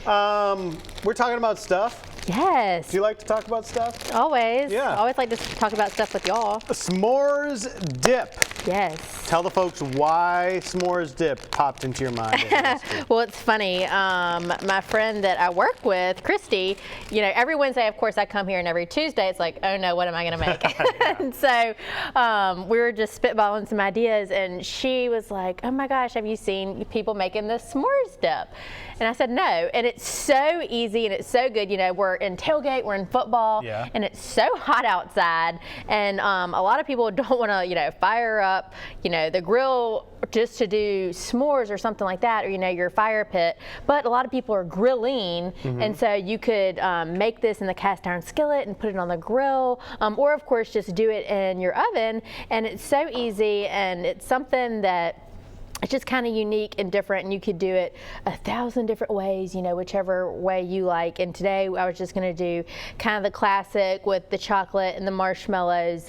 We're talking about stuff. Yes. Do you like to talk about stuff? Always. Yeah. Always like to talk about stuff with y'all. S'mores dip. Yes. Tell the folks why s'mores dip popped into your mind. Well, it's funny. My friend that I work with, Christy, every Wednesday, of course, I come here, and every Tuesday, it's like, oh no, what am I going to make? And so we were just spitballing some ideas, and she was like, oh my gosh, have you seen people making this s'mores dip? And I said, no. And it's so easy and it's so good. We're in tailgate, we're in football, and it's so hot outside. And a lot of people don't want to, fire up, the grill just to do s'mores or something like that, or, your fire pit. But a lot of people are grilling. And so you could make this in the cast iron skillet and put it on the grill, or of course just do it in your oven. And it's so easy, and it's something that it's just kind of unique and different, and you could do it 1,000 different ways, whichever way you like. And today I was just going to do kind of the classic with the chocolate and the marshmallows,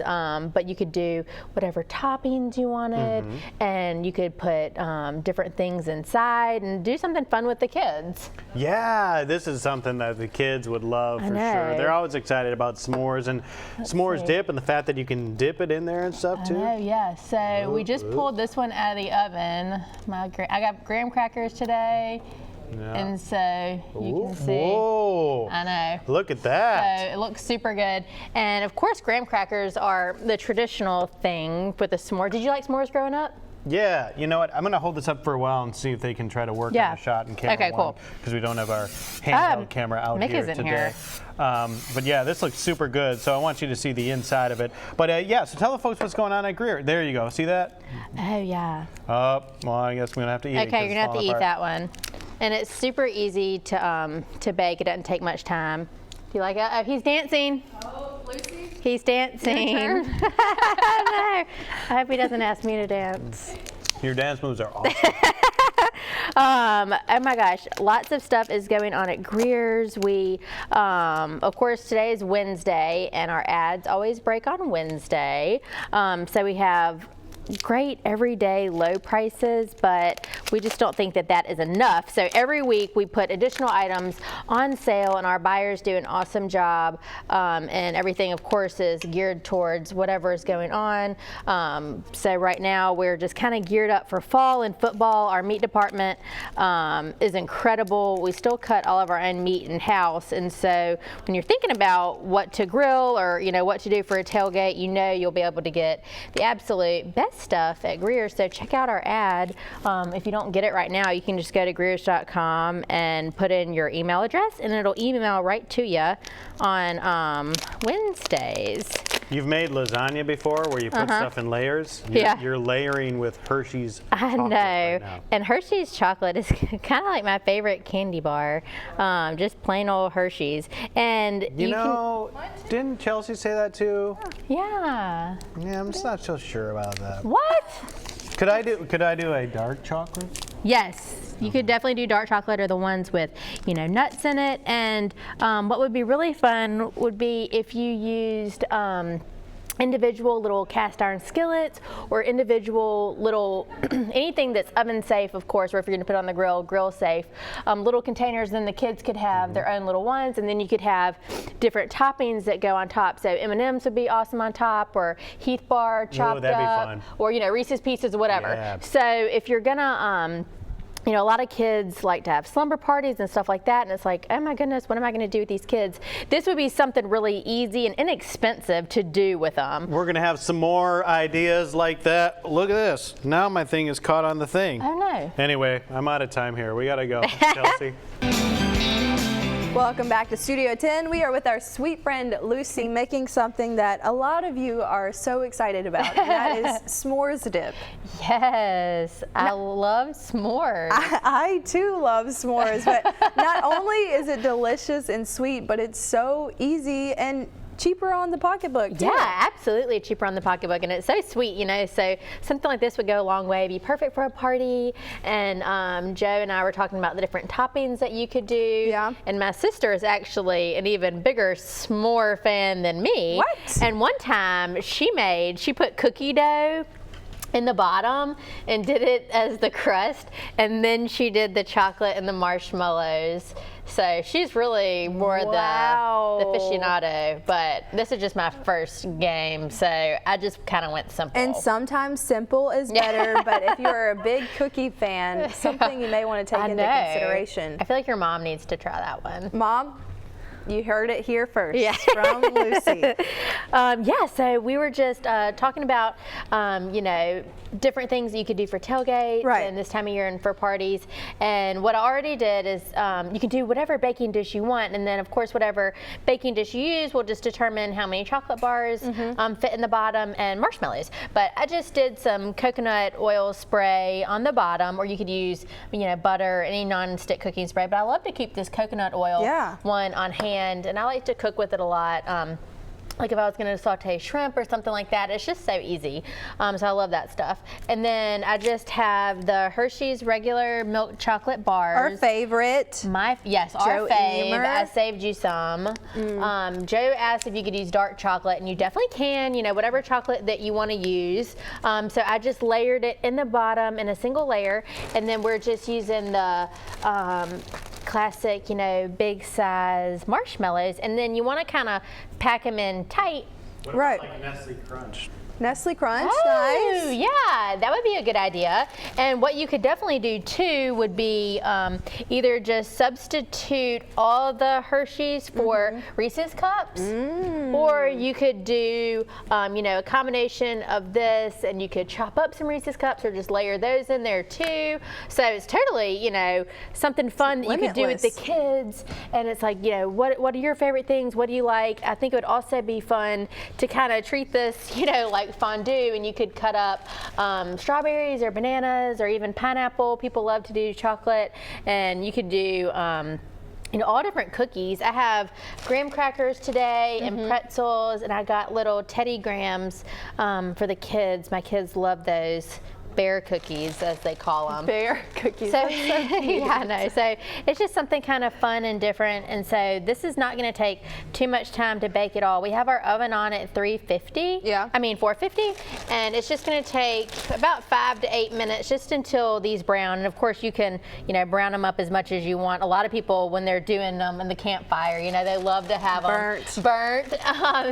but you could do whatever toppings you wanted, and you could put different things inside and do something fun with the kids. Yeah, this is something that the kids would love for sure. They're always excited about s'mores and s'mores dip, and the fact that you can dip it in there and stuff too. Oh yeah, so we just pulled this one out of the oven. I got graham crackers today, and so you can see. Whoa! I know. Look at that. So it looks super good, and of course, graham crackers are the traditional thing with a s'more. Did you like s'mores growing up? Yeah, you know what? I'm going to hold this up for a while and see if they can try to work on a shot in camera. Okay, cool. Because we don't have our handheld camera out Mick here isn't today. Here. But yeah, this looks super good. So I want you to see the inside of it. But yeah, so tell the folks what's going on at Greer. There you go. See that? Oh yeah. Well, I guess we're going to have to eat it. Okay, you're going to have to eat that one. And it's super easy to bake. It doesn't take much time. Do you like it? Oh, he's dancing. Oh, Lucy? He's dancing. Your turn. No. I hope he doesn't ask me to dance. Your dance moves are awesome. Oh my gosh, lots of stuff is going on at Greer's. We, of course, today is Wednesday, and our ads always break on Wednesday. So we have great everyday low prices, but we just don't think that that is enough. So every week we put additional items on sale, and our buyers do an awesome job, and everything of course is geared towards whatever is going on. So right now we're just kind of geared up for fall and football. Our meat department is incredible. We still cut all of our own meat in-house, and so when you're thinking about what to grill or what to do for a tailgate, you'll be able to get the absolute best stuff at Greer. So check out our ad. If you don't get it right now, you can just go to greers.com and put in your email address, and it'll email right to you on Wednesdays. You've made lasagna before where you put stuff in layers. You're layering with Hershey's chocolate. I know. Right now. And Hershey's chocolate is kind of like my favorite candy bar. Just plain old Hershey's. And didn't Chelsea say that too? Yeah. Yeah, I'm just not so sure about that. What? Could I do a dark chocolate? Yes, you could definitely do dark chocolate, or the ones with, nuts in it. And what would be really fun would be if you used individual little cast iron skillets, or individual little anything that's oven safe, of course, or if you're going to put it on the grill safe, little containers. Then the kids could have their own little ones, and then you could have different toppings that go on top. So M&Ms would be awesome on top, or Heath bar chopped that'd be up, fun. or Reese's Pieces, whatever. Yeah. So if you're gonna a lot of kids like to have slumber parties and stuff like that, and it's like, oh my goodness, what am I going to do with these kids? This would be something really easy and inexpensive to do with them. We're going to have some more ideas like that. Look at this. Now my thing is caught on the thing. Oh no. Anyway, I'm out of time here. We got to go. Chelsea. Welcome back to Studio 10. We are with our sweet friend Lucy, making something that a lot of you are so excited about, and that is s'mores dip. Yes, I love s'mores. I too love s'mores, but not only is it delicious and sweet, but it's so easy and cheaper on the pocketbook too. Yeah, absolutely cheaper on the pocketbook, and it's so sweet, so something like this would go a long way. It'd be perfect for a party. And Joe and I were talking about the different toppings that you could do. Yeah. And my sister is actually an even bigger s'more fan than me. What? And one time she put cookie dough in the bottom and did it as the crust, and then she did the chocolate and the marshmallows. So she's really more the aficionado, but this is just my first game, so I just kind of went simple. And sometimes simple is better, but if you're a big cookie fan, something you may want to take into consideration. I feel like your mom needs to try that one. Mom, you heard it here first from Lucy. So we were just talking about, different things that you could do for tailgates and this time of year and for parties. And what I already did is you can do whatever baking dish you want. And then, of course, whatever baking dish you use will just determine how many chocolate bars fit in the bottom and marshmallows. But I just did some coconut oil spray on the bottom, or you could use, butter, any non-stick cooking spray. But I love to keep this coconut oil one on hand, and I like to cook with it a lot. Like if I was going to saute shrimp or something like that, it's just so easy. So I love that stuff. And then I just have the Hershey's regular milk chocolate bars. Our favorite. Our fave. I saved you some. Joe asked if you could use dark chocolate, and you definitely can, whatever chocolate that you want to use. So I just layered it in the bottom in a single layer, and then we're just using the classic, big size marshmallows, and then you want to kind of pack them in tight. What about like Nestle Crunch? Nestle Crunch, nice. nice. Yeah, that would be a good idea. And what you could definitely do too would be either just substitute all the Hershey's for Reese's cups, or you could do a combination of this, and you could chop up some Reese's cups or just layer those in there too. So it's totally something fun that you could do with the kids. And it's like, what are your favorite things? What do you like? I think it would also be fun to kind of treat this, like fondue, and you could cut up strawberries or bananas or even pineapple. People love to do chocolate, and you could do all different cookies. I have graham crackers today and pretzels, and I got little Teddy Grahams for the kids. My kids love those. Bear cookies, as they call them. Bear cookies. So, yeah, I know. So it's just something kind of fun and different. And so this is not going to take too much time to bake it all. We have our oven on at 450. And it's just going to take about 5 to 8 minutes just until these brown. And of course you can, brown them up as much as you want. A lot of people, when they're doing them in the campfire, they love to have them burnt.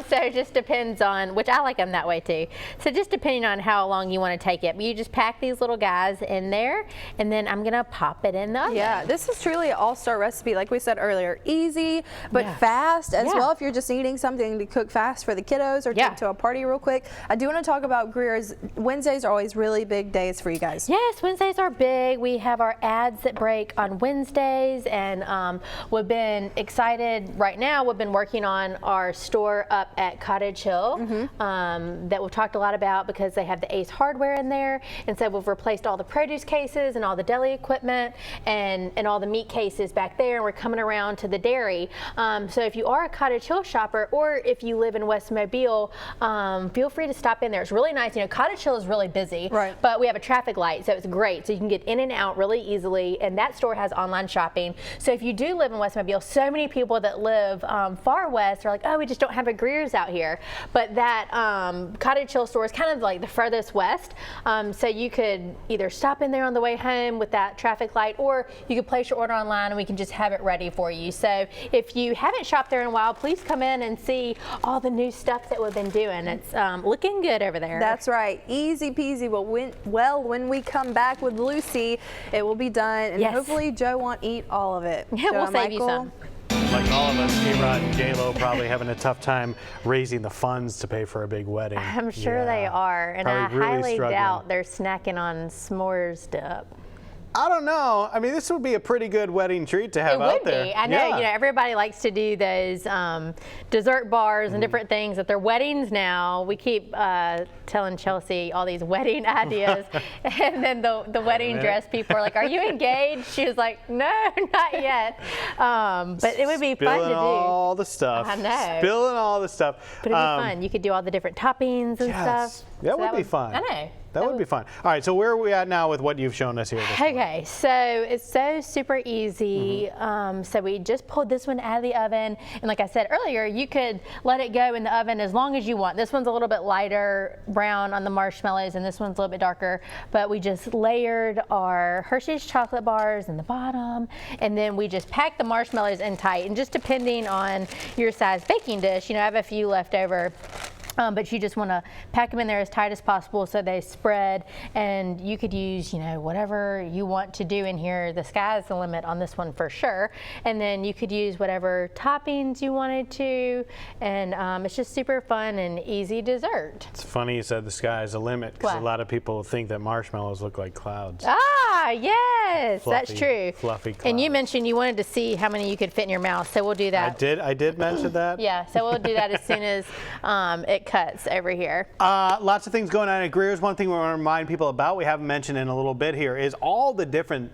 So it just depends on, which I like them that way too. So just depending on how long you want to take it. But you just pack these little guys in there, and then I'm gonna pop it in the oven. Yeah, this is truly an all-star recipe, like we said earlier. Easy, but fast as well if you're just needing something to cook fast for the kiddos or take to a party real quick. I do want to talk about Greer's. Wednesdays are always really big days for you guys. Yes, Wednesdays are big. We have our ads that break on Wednesdays, and we've been excited right now. We've been working on our store up at Cottage Hill that we've talked a lot about because they have the Ace hardware in there. And so we've replaced all the produce cases and all the deli equipment and all the meat cases back there, and we're coming around to the dairy. So if you are a Cottage Hill shopper, or if you live in West Mobile, feel free to stop in there. It's really nice. Cottage Hill is really busy, but we have a traffic light, so it's great. So you can get in and out really easily, and that store has online shopping. So if you do live in West Mobile, so many people that live far west are like, oh, we just don't have a Greer's out here. But that Cottage Hill store is kind of like the furthest west. So you could either stop in there on the way home with that traffic light, or you could place your order online and we can just have it ready for you. So if you haven't shopped there in a while, please come in and see all the new stuff that we've been doing. It's looking good over there. That's right. Easy peasy. Well, when we come back with Lucy, it will be done, and hopefully Joe won't eat all of it. Yeah, we'll save you some. Like all of us, A-Rod and J-Lo probably having a tough time raising the funds to pay for a big wedding. I'm sure they are, and probably I highly struggling. doubt they're snacking on s'mores dip. I don't know. I mean, this would be a pretty good wedding treat to have out there. It would be. I know, everybody likes to do those dessert bars and different things at their weddings now. We keep telling Chelsea all these wedding ideas, and then the wedding dress people are like, are you engaged? She was like, no, not yet. But it would be fun to do. Spilling all the stuff. I know. Spilling all the stuff. But it'd be fun. You could do all the different toppings and stuff. That would be fun. I know. That would be fun. All right, so where are we at now with what you've shown us here? Okay, so it's so super easy. So we just pulled this one out of the oven, and like I said earlier, you could let it go in the oven as long as you want. This one's a little bit lighter brown on the marshmallows, and this one's a little bit darker, but we just layered our Hershey's chocolate bars in the bottom, and then we just packed the marshmallows in tight, and just depending on your size baking dish, you know, I have a few left over. But you just want to pack them in there as tight as possible so they spread, and you could use, you know, whatever you want to do in here. The sky's the limit on this one for sure. And then you could use whatever toppings you wanted to, and it's just super fun and easy dessert. It's funny you said the sky is the limit, because a lot of people think that marshmallows look like clouds. Ah, yes, Fluffy, that's true. Fluffy clouds. And you mentioned you wanted to see how many you could fit in your mouth, so we'll do that. I did mention that. Yeah, so we'll do that as soon as it cuts over here. Lots of things going on at Greer's. One thing we want to remind people about, we haven't mentioned in a little bit here, is all the different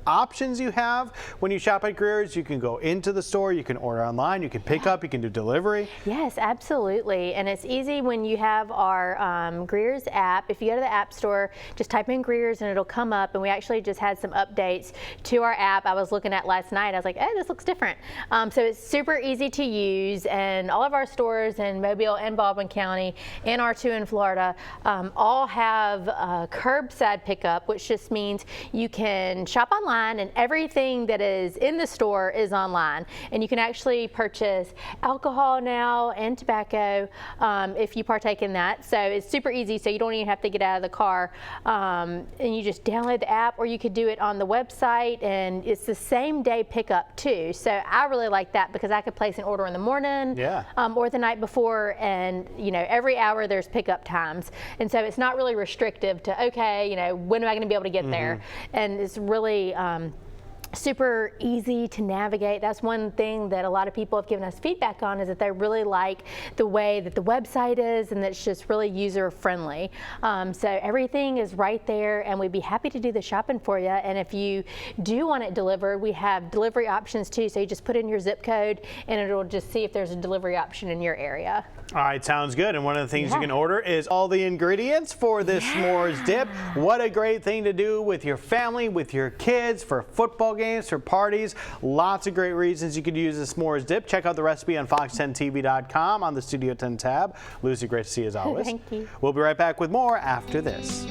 options you have when you shop at Greer's. You can go into the store, you can order online, you can pick up, you can do delivery. Yes, absolutely. And it's easy when you have our Greer's app. If you go to the App Store, just type in Greer's and it'll come up. And we actually just had some updates to our app I was looking at last night. I was like, hey, this looks different. So it's super easy to use, and all of our stores in Mobile and Baldwin County and our two in Florida all have curbside pickup, which just means you can shop online and everything that is in the store is online. And you can actually purchase alcohol now and tobacco if you partake in that. So it's super easy, so you don't even have to get out of the car. And you just download the app, or you could do it on the website, and it's the same day pickup too. So I really like that because I could place an order in the morning or the night before, and you know, every hour there's pickup times, and so it's not really restrictive to, okay, you know, when am I going to be able to get there? And it's really super easy to navigate. That's one thing that a lot of people have given us feedback on, is that they really like the way that the website is, and that's just really user friendly. So everything is right there, and we'd be happy to do the shopping for you. And if you do want it delivered, we have delivery options too. So you just put in your zip code, and it'll just see if there's a delivery option in your area. All right, sounds good. And one of the things you can order is all the ingredients for this s'mores dip. What a great thing to do with your family, with your kids, for football games, for parties. Lots of great reasons you could use a s'mores dip. Check out the recipe on fox10tv.com on the Studio 10 tab. Lucy, great to see you as always. Thank you. We'll be right back with more after this.